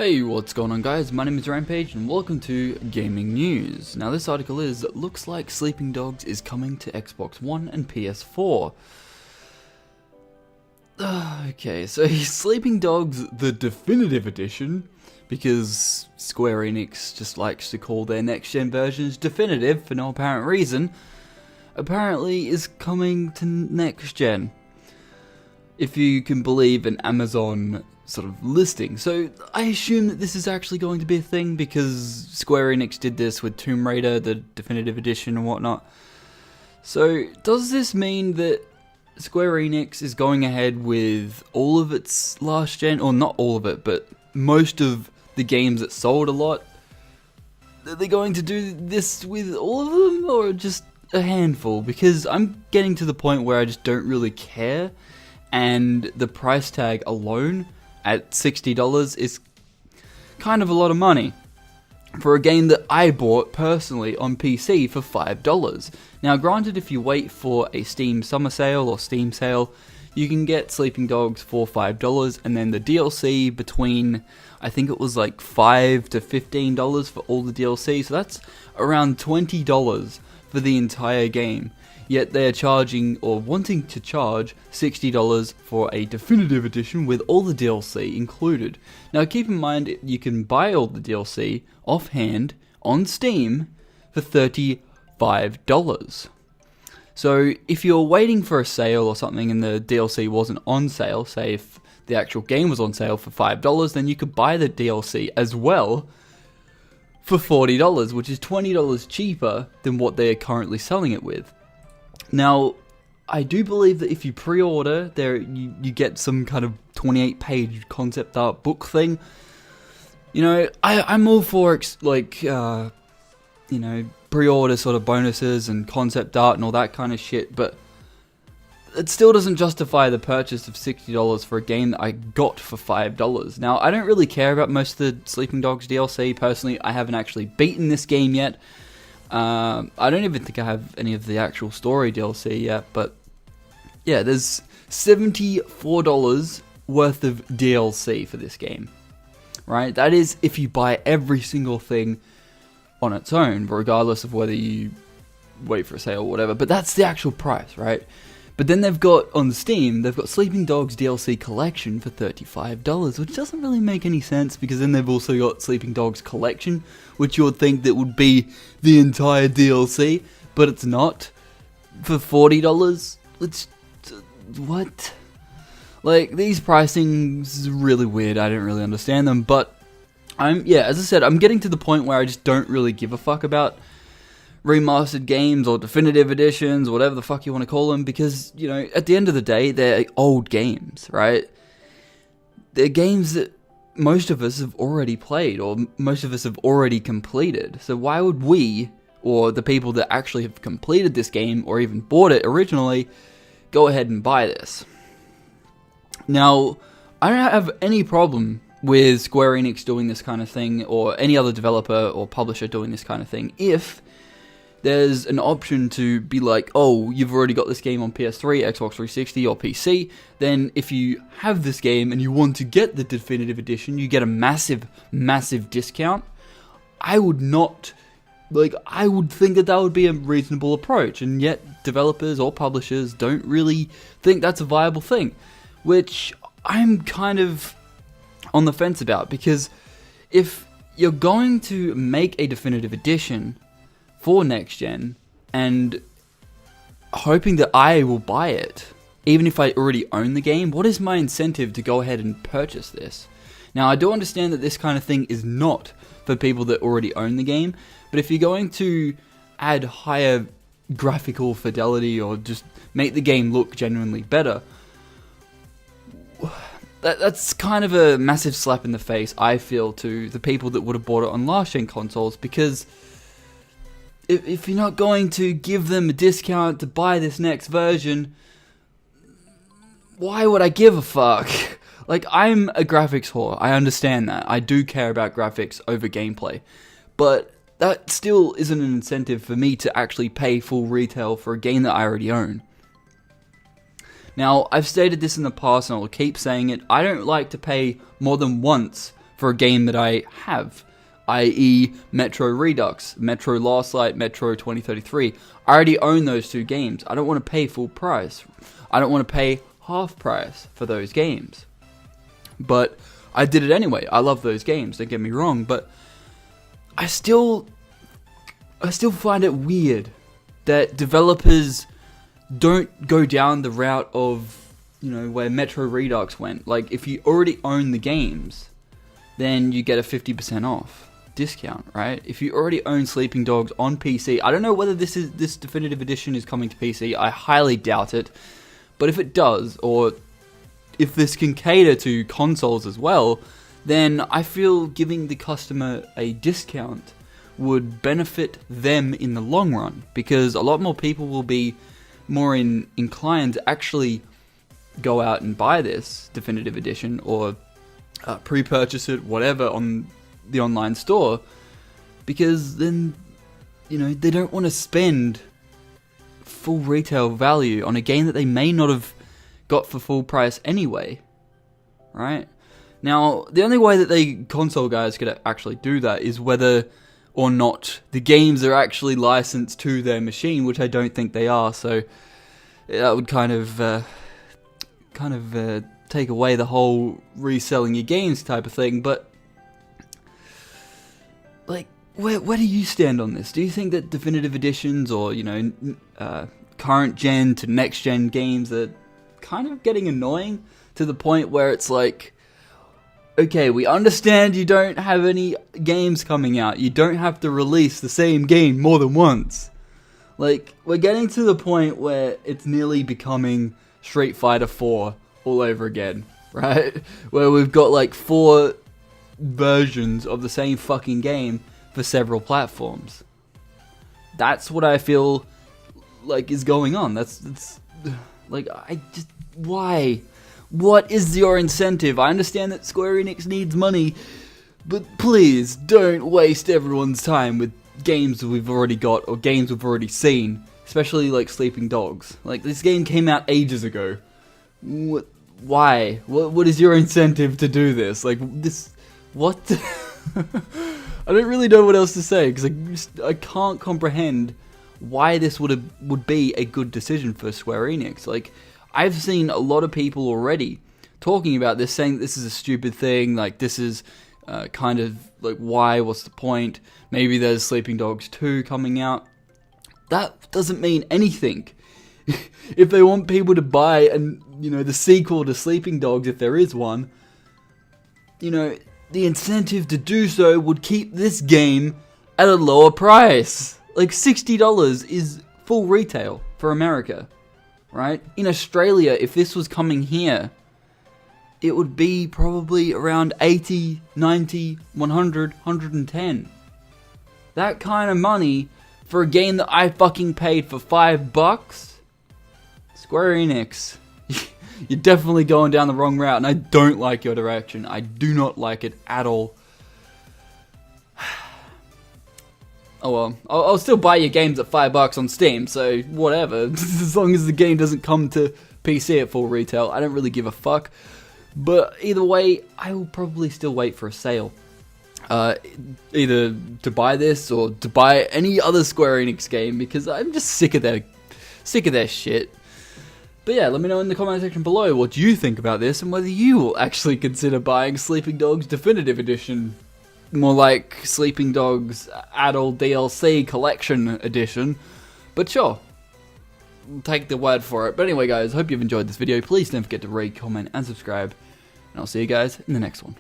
Hey, what's going on guys? My name is Rampage and welcome to Gaming News. Now this article is, looks like Sleeping Dogs is coming to Xbox One and PS4. Okay, so Sleeping Dogs the Definitive Edition, because Square Enix just likes to call their next gen versions definitive for no apparent reason, apparently is coming to next gen. If you can believe an Amazon sort of listing. So I assume that this is actually going to be a thing because Square Enix did this with Tomb Raider, the definitive edition and whatnot. So does this mean that Square Enix is going ahead with all of its last gen, or not all of it, but most of the games that sold a lot? Are they going to do this with all of them or just a handful? Because I'm getting to the point where I just don't really care, and the price tag alone at $60 is kind of a lot of money for a game that I bought personally on PC for $5. Now granted, if you wait for a Steam summer sale or Steam sale, you can get Sleeping Dogs for $5, and then the DLC between, I think it was like $5 to $15 for all the DLC, so that's around $20 for the entire game. Yet they're charging, or wanting to charge, $60 for a definitive edition with all the DLC included. Now keep in mind, you can buy all the DLC offhand on Steam for $35. So if you're waiting for a sale or something and the DLC wasn't on sale, say if the actual game was on sale for $5, then you could buy the DLC as well for $40, which is $20 cheaper than what they are currently selling it with. Now, I do believe that if you pre-order, you get some kind of 28-page concept art book thing. You know, I'm all for pre-order sort of bonuses and concept art and all that kind of shit, but it still doesn't justify the purchase of $60 for a game that I got for $5. Now, I don't really care about most of the Sleeping Dogs DLC. Personally, I haven't actually beaten this game yet. I don't even think I have any of the actual story DLC yet, but yeah, there's $74 worth of DLC for this game, right? That is if you buy every single thing on its own, regardless of whether you wait for a sale or whatever, but that's the actual price, right? But then they've got, on Steam, they've got Sleeping Dogs DLC Collection for $35, which doesn't really make any sense, because then they've also got Sleeping Dogs Collection, which you would think that would be the entire DLC, but it's not. For $40, what? Like, these pricings are really weird, I don't really understand them, but as I said, I'm getting to the point where I just don't really give a fuck about remastered games or definitive editions, or whatever the fuck you want to call them, because, you know, at the end of the day, they're old games, right? They're games that most of us have already played, or most of us have already completed. So why would we, or the people that actually have completed this game, or even bought it originally, go ahead and buy this? Now, I don't have any problem with Square Enix doing this kind of thing, or any other developer or publisher doing this kind of thing, if there's an option to be like, oh, you've already got this game on PS3, Xbox 360, or PC, then if you have this game and you want to get the definitive edition, you get a massive, massive discount. I would think that would be a reasonable approach, and yet developers or publishers don't really think that's a viable thing, which I'm kind of on the fence about, because if you're going to make a definitive edition for next gen and hoping that I will buy it, even if I already own the game, what is my incentive to go ahead and purchase this? Now, I do understand that this kind of thing is not for people that already own the game, but if you're going to add higher graphical fidelity or just make the game look genuinely better, that's kind of a massive slap in the face, I feel, to the people that would have bought it on last gen consoles, because if you're not going to give them a discount to buy this next version, why would I give a fuck? Like, I'm a graphics whore, I understand that. I do care about graphics over gameplay. But that still isn't an incentive for me to actually pay full retail for a game that I already own. Now, I've stated this in the past and I'll keep saying it, I don't like to pay more than once for a game that I have, i.e. Metro Redux, Metro Last Light, Metro 2033. I already own those 2 games. I don't want to pay full price. I don't want to pay half price for those games. But I did it anyway. I love those games, don't get me wrong, but I still find it weird that developers don't go down the route of, where Metro Redux went. Like, if you already own the games, then you get a 50% off discount, right? If you already own Sleeping Dogs on PC, I don't know whether this definitive edition is coming to PC. I highly doubt it. But if it does, or if this can cater to consoles as well, then I feel giving the customer a discount would benefit them in the long run, because a lot more people will be more inclined to actually go out and buy this definitive edition, or pre-purchase it, whatever, on the online store, because then, they don't want to spend full retail value on a game that they may not have got for full price anyway, right? Now, the only way that the console guys could actually do that is whether or not the games are actually licensed to their machine, which I don't think they are, so that would kind of take away the whole reselling your games type of thing. But like, where do you stand on this? Do you think that definitive editions, or current gen to next gen games, are kind of getting annoying to the point where it's like, okay, we understand you don't have any games coming out, you don't have to release the same game more than once. Like, we're getting to the point where it's nearly becoming Street Fighter 4 all over again, right? Where we've got like 4 versions of the same fucking game for several platforms. That's what I feel like is going on. That's like, why? What is your incentive? I understand that Square Enix needs money, but please don't waste everyone's time with games that we've already got, or games we've already seen, especially like Sleeping Dogs. Like, this game came out ages ago. Why? What is your incentive to do this? Like, what? I don't really know what else to say, because I can't comprehend why this would be a good decision for Square Enix. Like, I've seen a lot of people already talking about this, saying this is a stupid thing, like, this is kind of like, why, what's the point? Maybe there's Sleeping Dogs 2 coming out. That doesn't mean anything. If they want people to buy the sequel to Sleeping Dogs, if there is one, the incentive to do so would keep this game at a lower price. Like, $60 is full retail for America, right? In Australia, if this was coming here, it would be probably around 80, 90, 100, 110. That kind of money for a game that I fucking paid for $5? Square Enix, you're definitely going down the wrong route, and I don't like your direction. I do not like it at all. Oh well, I'll still buy your games at $5 on Steam, so whatever. As long as the game doesn't come to PC at full retail, I don't really give a fuck. But either way, I will probably still wait for a sale. Either to buy this or to buy any other Square Enix game, because I'm just sick of their shit. But yeah, let me know in the comment section below what you think about this, and whether you will actually consider buying Sleeping Dogs Definitive Edition. More like Sleeping Dogs Adult DLC Collection Edition. But sure, take the word for it. But anyway guys, hope you've enjoyed this video. Please don't forget to rate, comment, and subscribe. And I'll see you guys in the next one.